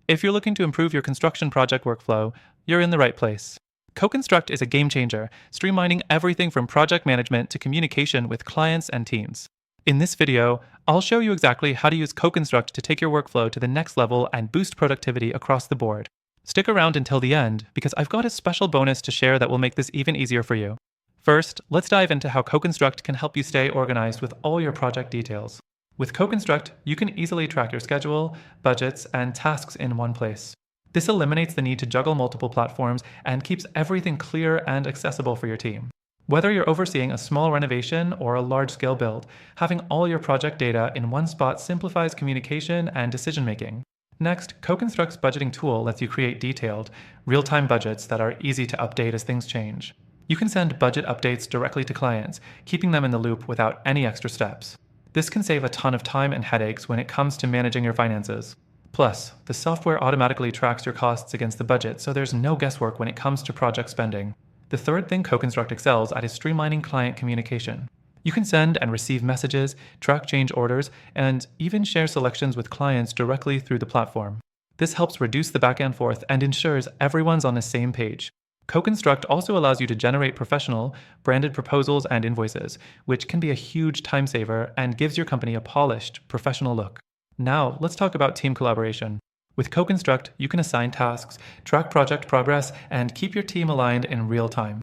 If you're looking to improve your construction project workflow, you're in the right place. CoConstruct is a game changer, streamlining everything from project management to communication with clients and teams. In this video, I'll show you exactly how to use CoConstruct to take your workflow to the next level and boost productivity across the board. Stick around until the end, because I've got a special bonus to share that will make this even easier for you. First, let's dive into how CoConstruct can help you stay organized with all your project details. With CoConstruct, you can easily track your schedule, budgets, and tasks in one place. This eliminates the need to juggle multiple platforms and keeps everything clear and accessible for your team. Whether you're overseeing a small renovation or a large-scale build, having all your project data in one spot simplifies communication and decision-making. Next, CoConstruct's budgeting tool lets you create detailed, real-time budgets that are easy to update as things change. You can send budget updates directly to clients, keeping them in the loop without any extra steps. This can save a ton of time and headaches when it comes to managing your finances. Plus, the software automatically tracks your costs against the budget, so there's no guesswork when it comes to project spending. The third thing CoConstruct excels at is streamlining client communication. You can send and receive messages, track change orders, and even share selections with clients directly through the platform. This helps reduce the back and forth and ensures everyone's on the same page. CoConstruct also allows you to generate professional, branded proposals and invoices, which can be a huge time saver and gives your company a polished, professional look. Now, let's talk about team collaboration. With CoConstruct, you can assign tasks, track project progress, and keep your team aligned in real time.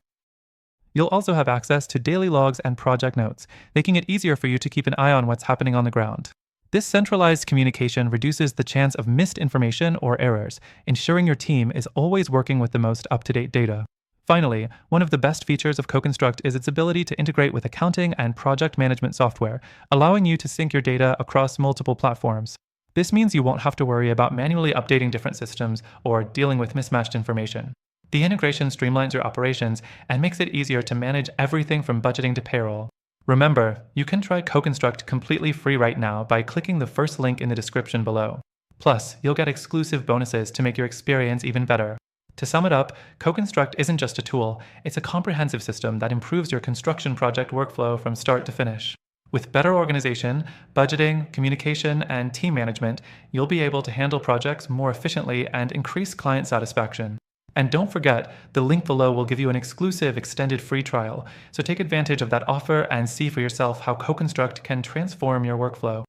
You'll also have access to daily logs and project notes, making it easier for you to keep an eye on what's happening on the ground. This centralized communication reduces the chance of missed information or errors, ensuring your team is always working with the most up-to-date data. Finally, one of the best features of CoConstruct is its ability to integrate with accounting and project management software, allowing you to sync your data across multiple platforms. This means you won't have to worry about manually updating different systems or dealing with mismatched information. The integration streamlines your operations and makes it easier to manage everything from budgeting to payroll. Remember, you can try CoConstruct completely free right now by clicking the first link in the description below. Plus, you'll get exclusive bonuses to make your experience even better. To sum it up, CoConstruct isn't just a tool, it's a comprehensive system that improves your construction project workflow from start to finish. With better organization, budgeting, communication, and team management, you'll be able to handle projects more efficiently and increase client satisfaction. And don't forget, the link below will give you an exclusive extended free trial, so take advantage of that offer and see for yourself how CoConstruct can transform your workflow.